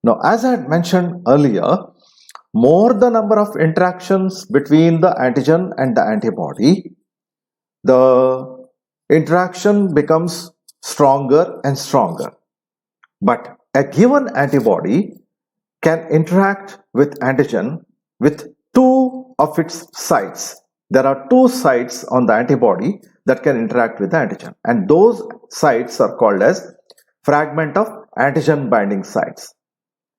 Now, as I had mentioned earlier, more the number of interactions between the antigen and the antibody, the interaction becomes stronger and stronger. But a given antibody can interact with antigen with two of its sites. There are two sites on the antibody that can interact with the antigen, and those sites are called as fragment of antigen binding sites.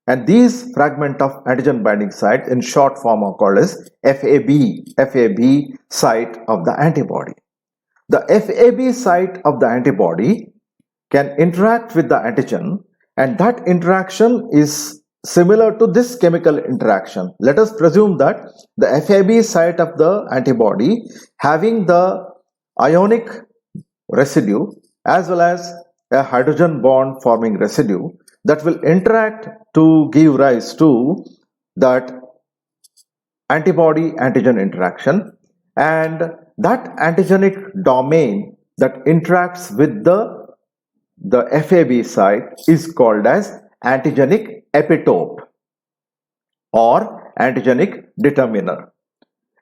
And these fragment of antigen binding sites in short form are called as FAB site of the antibody. The FAB site of the antibody can interact with the antigen, and that interaction is similar to this chemical interaction. Let us presume that the FAB site of the antibody having the ionic residue as well as a hydrogen bond forming residue that will interact to give rise to that antibody antigen interaction, and that antigenic domain that interacts with the FAB site is called as antigenic epitope or antigenic determiner,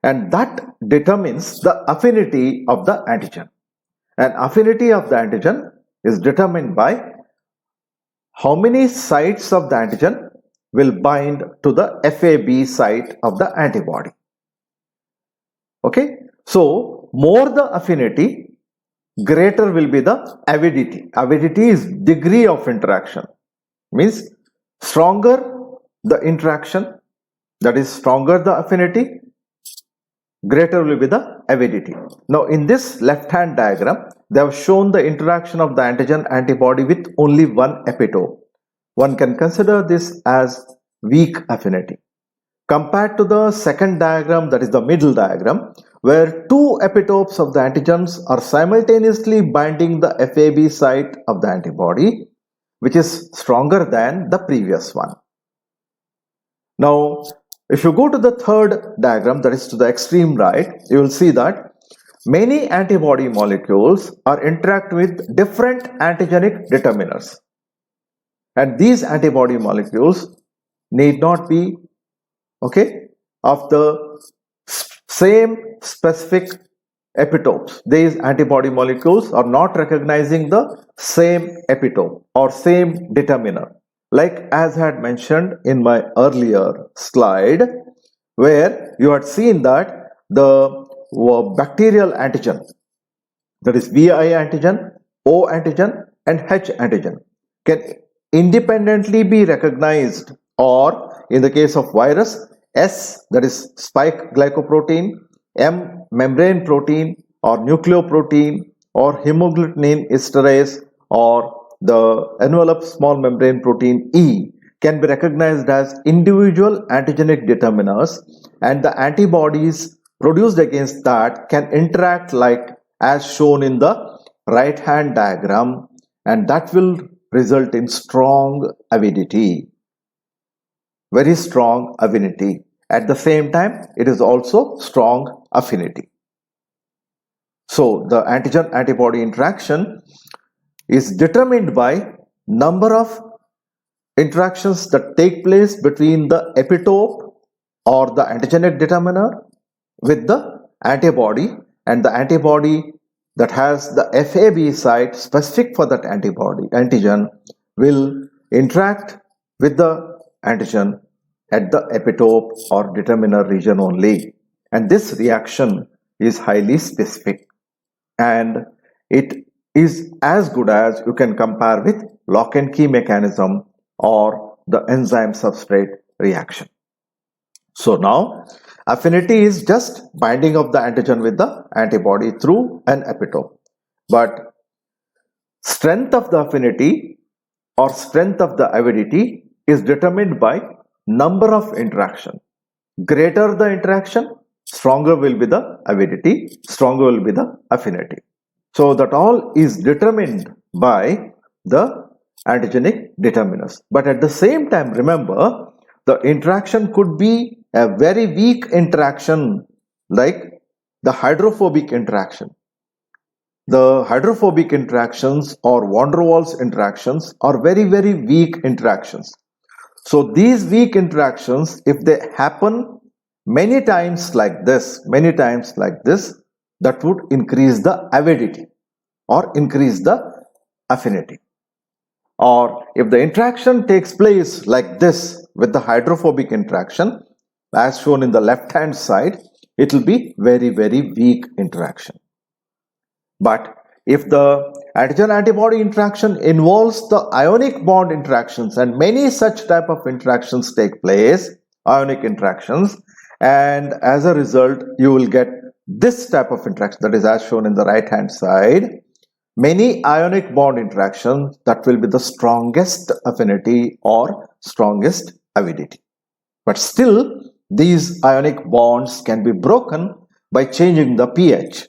and that determines the affinity of the antigen. And affinity of the antigen is determined by how many sites of the antigen will bind to the FAB site of the antibody. Okay, so more the affinity, greater will be the avidity. Avidity is degree of interaction, means stronger the interaction, that is stronger the affinity, greater will be the avidity. Now in this left hand diagram, they have shown the interaction of the antigen antibody with only one epitope. One can consider this as weak affinity. Compared to the second diagram, that is the middle diagram, where two epitopes of the antigens are simultaneously binding the FAB site of the antibody, which is stronger than the previous one. Now, if you go to the third diagram, that is to the extreme right, you will see that many antibody molecules are interact with different antigenic determiners. And these antibody molecules need not be of the same specific epitopes. These antibody molecules are not recognizing the same epitope or same determiner. Like as I had mentioned in my earlier slide, where you had seen that the bacterial antigen, that is VI antigen, O antigen and H antigen, can independently be recognized, or in the case of virus, S, that is spike glycoprotein, M, membrane protein or nucleoprotein, or hemagglutinin esterase, or the envelope small membrane protein E can be recognized as individual antigenic determiners, and the antibodies produced against that can interact like as shown in the right hand diagram, and that will result in strong avidity, very strong avidity. At the same time, it is also strong affinity. So the antigen antibody interaction is determined by number of interactions that take place between the epitope or the antigenic determiner with the antibody, and the antibody that has the FAB site specific for that antigen will interact with the antigen at the epitope or determiner region only, and this reaction is highly specific, and it is as good as you can compare with lock and key mechanism or the enzyme substrate reaction. So now affinity is just binding of the antigen with the antibody through an epitope, but strength of the affinity or strength of the avidity is determined by number of interaction. Greater the interaction, stronger will be the avidity, stronger will be the affinity. So that all is determined by the antigenic determinants. But at the same time, remember, the interaction could be a very weak interaction, like the hydrophobic interaction. The hydrophobic interactions or van der Waals interactions are very, very weak interactions. So these weak interactions, if they happen many times like this, that would increase the avidity or increase the affinity. Or if the interaction takes place like this with the hydrophobic interaction, as shown in the left hand side, it will be very, very weak interaction. But if the antigen antibody interaction involves the ionic bond interactions, and many such type of interactions take place, ionic interactions, and as a result you will get this type of interaction, that is as shown in the right hand side, many ionic bond interactions, that will be the strongest affinity or strongest avidity. But still these ionic bonds can be broken by changing the pH.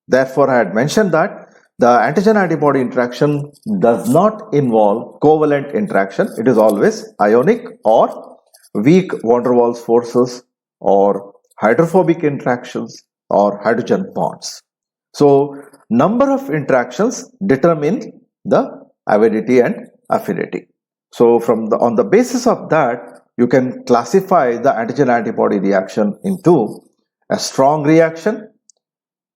Therefore, I had mentioned that the antigen antibody interaction does not involve covalent interaction. It is always ionic or weak van der Waals forces or hydrophobic interactions or hydrogen bonds. So, number of interactions determine the avidity and affinity. So, on the basis of that, you can classify the antigen antibody reaction into a strong reaction,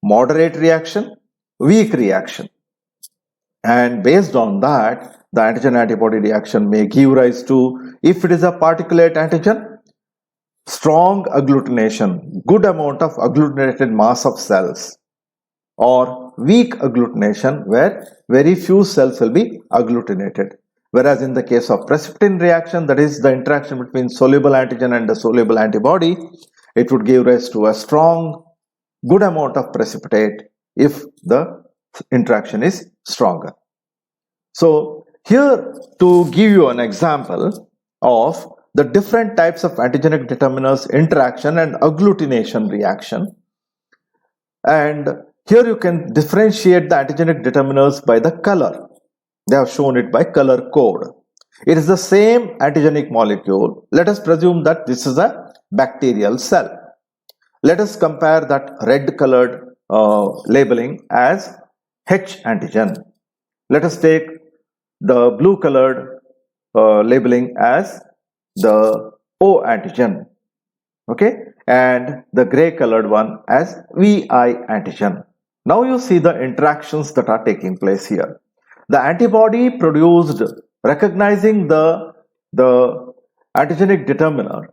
moderate reaction, weak reaction. And based on that, the antigen antibody reaction may give rise to, if it is a particulate antigen, strong agglutination, good amount of agglutinated mass of cells, or weak agglutination where very few cells will be agglutinated. Whereas in the case of precipitin reaction, that is the interaction between soluble antigen and the soluble antibody, it would give rise to a strong, good amount of precipitate if the interaction is stronger. So here, to give you an example of the different types of antigenic determinants interaction and agglutination reaction, and here you can differentiate the antigenic determinants by the color. They have shown it by color code. It is the same antigenic molecule. Let us presume that this is a bacterial cell. Let us compare that red colored labeling as H antigen. Let us take the blue colored labeling as the O antigen, okay, and the gray colored one as VI antigen. Now you see the interactions that are taking place here. The antibody produced recognizing the antigenic determiner,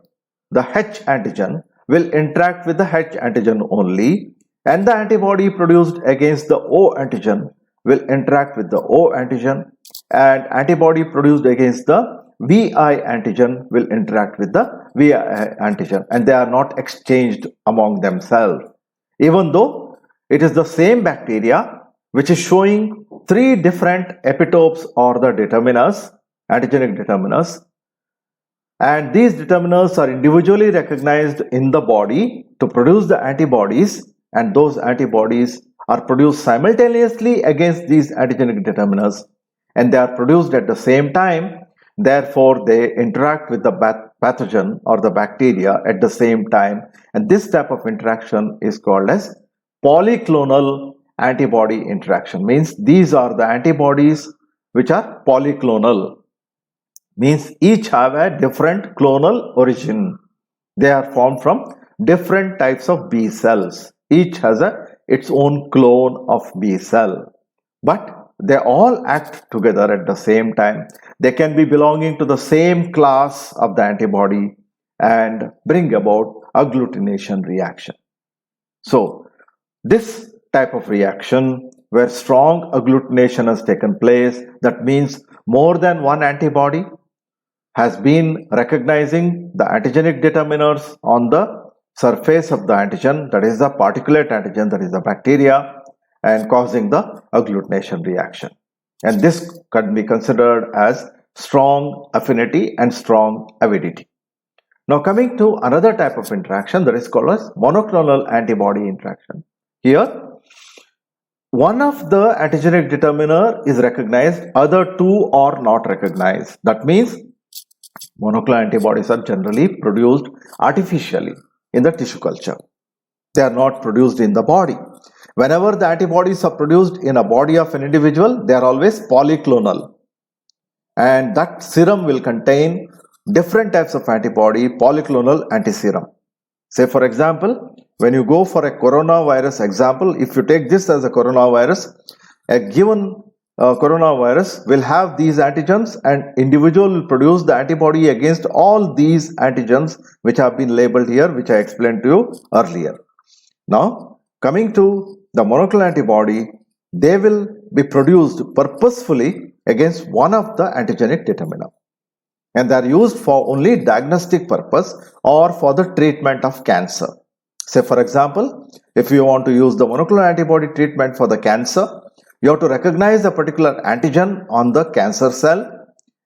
the H antigen, will interact with the H antigen only, and the antibody produced against the O antigen will interact with the O antigen, and antibody produced against the VI antigen will interact with the VI antigen, and they are not exchanged among themselves, even though it is the same bacteria which is showing three different epitopes or the determiners, antigenic determiners, and these determiners are individually recognized in the body to produce the antibodies, and those antibodies are produced simultaneously against these antigenic determiners, and they are produced at the same time. Therefore, they interact with the pathogen or the bacteria at the same time, and this type of interaction is called as polyclonal antibody interaction. Means these are the antibodies which are polyclonal, means each have a different clonal origin. They are formed from different types of B cells. Each has its own clone of B cell, but they all act together at the same time. They can be belonging to the same class of the antibody and bring about agglutination reaction. So this type of reaction where strong agglutination has taken place, that means more than one antibody has been recognizing the antigenic determiners on the surface of the antigen, that is the particulate antigen, that is the bacteria, and causing the agglutination reaction. And this can be considered as strong affinity and strong avidity. Now coming to another type of interaction, that is called as monoclonal antibody interaction. Here, one of the antigenic determiner is recognized, other two are not recognized. That means monoclonal antibodies are generally produced artificially in the tissue culture. They are not produced in the body. Whenever the antibodies are produced in a body of an individual, they are always polyclonal, and that serum will contain different types of antibody, polyclonal antiserum. Say for example, when you go for a coronavirus example, if you take this as a coronavirus, a given coronavirus will have these antigens and individual will produce the antibody against all these antigens which have been labeled here, which I explained to you earlier. Now, coming to the monoclonal antibody, they will be produced purposefully against one of the antigenic determiner, and they are used for only diagnostic purpose or for the treatment of cancer. Say for example, if you want to use the monoclonal antibody treatment for the cancer, you have to recognize a particular antigen on the cancer cell,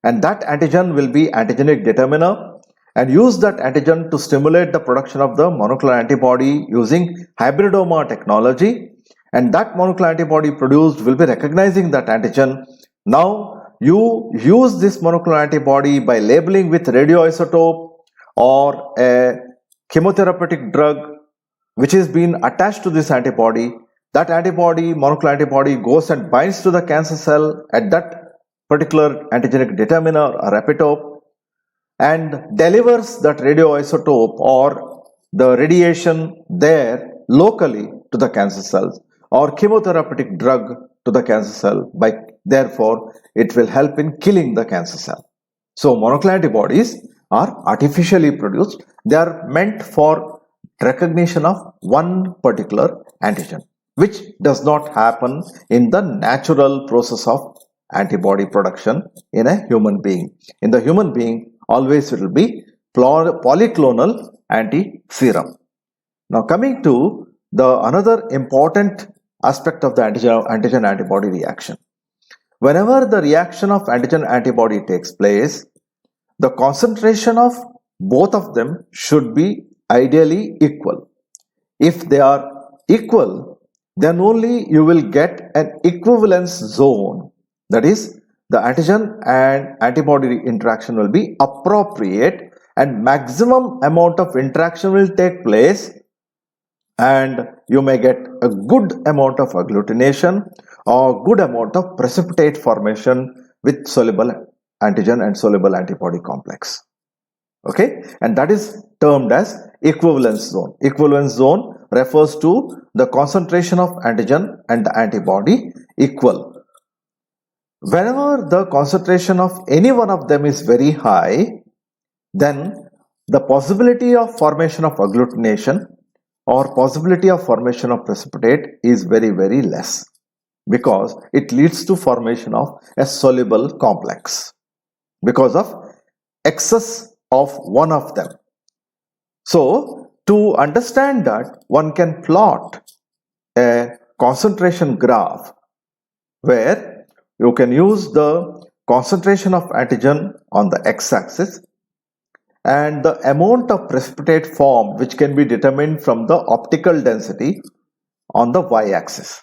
and that antigen will be antigenic determiner, and use that antigen to stimulate the production of the monoclonal antibody using hybridoma technology, and that monoclonal antibody produced will be recognizing that antigen. Now you use this monoclonal antibody by labeling with radioisotope or a chemotherapeutic drug which is being attached to this antibody. That antibody, monoclonal antibody, goes and binds to the cancer cell at that particular antigenic determiner or epitope and delivers that radioisotope or the radiation there locally to the cancer cells, or chemotherapeutic drug to the cancer cell. Therefore, it will help in killing the cancer cell. So monoclonal antibodies are artificially produced. They are meant for recognition of one particular antigen, which does not happen in the natural process of antibody production in a human being. In the human being, always it will be polyclonal antiserum. Now coming to the another important aspect of the antigen antibody reaction. Whenever the reaction of antigen antibody takes place, the concentration of both of them should be ideally equal. If they are equal, then only you will get an equivalence zone. That is, the antigen and antibody interaction will be appropriate and maximum amount of interaction will take place, and you may get a good amount of agglutination or good amount of precipitate formation with soluble antigen and soluble antibody complex. Okay, and that is termed as equivalence zone. Equivalence zone refers to the concentration of antigen and the antibody equal. Whenever the concentration of any one of them is very high, then the possibility of formation of agglutination or possibility of formation of precipitate is very, very less, because it leads to formation of a soluble complex because of excess of one of them. So to understand that, one can plot a concentration graph where you can use the concentration of antigen on the x-axis and the amount of precipitate formed, which can be determined from the optical density, on the y-axis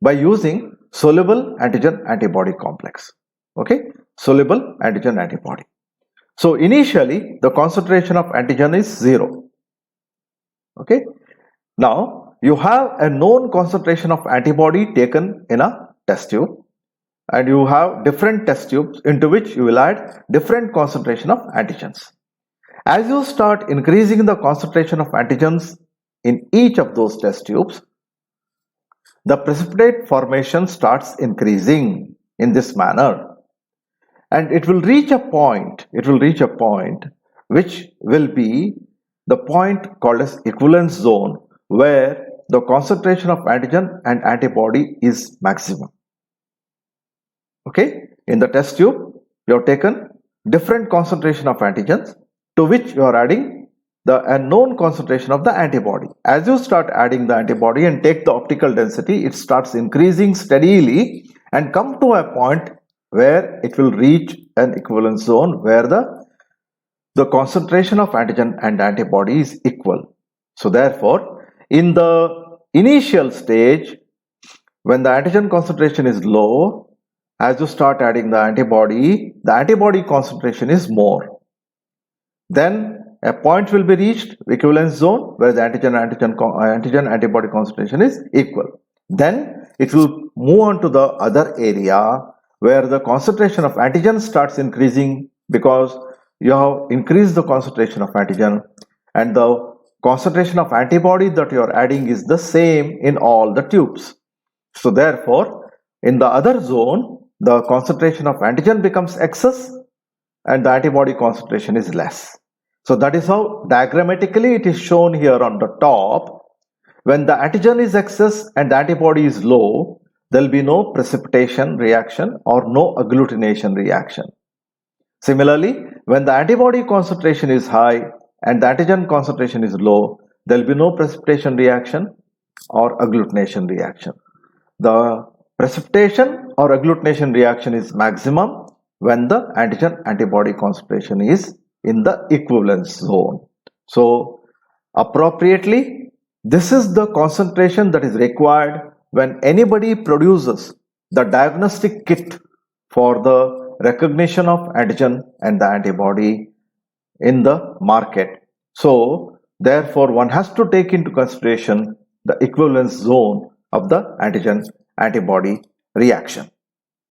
by using soluble antigen antibody complex. Okay, soluble antigen antibody. So initially the concentration of antigen is 0. Okay, now you have a known concentration of antibody taken in a test tube, and you have different test tubes into which you will add different concentration of antigens. As you start increasing the concentration of antigens in each of those test tubes, the precipitate formation starts increasing in this manner, and it will reach a point which will be the point called as equivalence zone, where the concentration of antigen and antibody is maximum. Okay, in the test tube you have taken different concentration of antigens to which you are adding the unknown concentration of the antibody. As you start adding the antibody and take the optical density, it starts increasing steadily and come to a point where it will reach an equivalence zone where the concentration of antigen and antibody is equal. So therefore, in the initial stage, when the antigen concentration is low, as you start adding the antibody concentration is more. Then a point will be reached, equivalence zone, where the antigen antibody concentration is equal. Then it will move on to the other area where the concentration of antigen starts increasing, because you have increased the concentration of antigen, and the concentration of antibody that you are adding is the same in all the tubes. So therefore, in the other zone, the concentration of antigen becomes excess and the antibody concentration is less. So that is how diagrammatically it is shown here on the top. When the antigen is excess and the antibody is low, there will be no precipitation reaction or no agglutination reaction. Similarly, when the antibody concentration is high and the antigen concentration is low, there will be no precipitation reaction or agglutination reaction. The precipitation or agglutination reaction is maximum when the antigen antibody concentration is in the equivalence zone. So appropriately, this is the concentration that is required when anybody produces the diagnostic kit for the recognition of antigen and the antibody in the market. So therefore one has to take into consideration the equivalence zone of the antigen antibody reaction.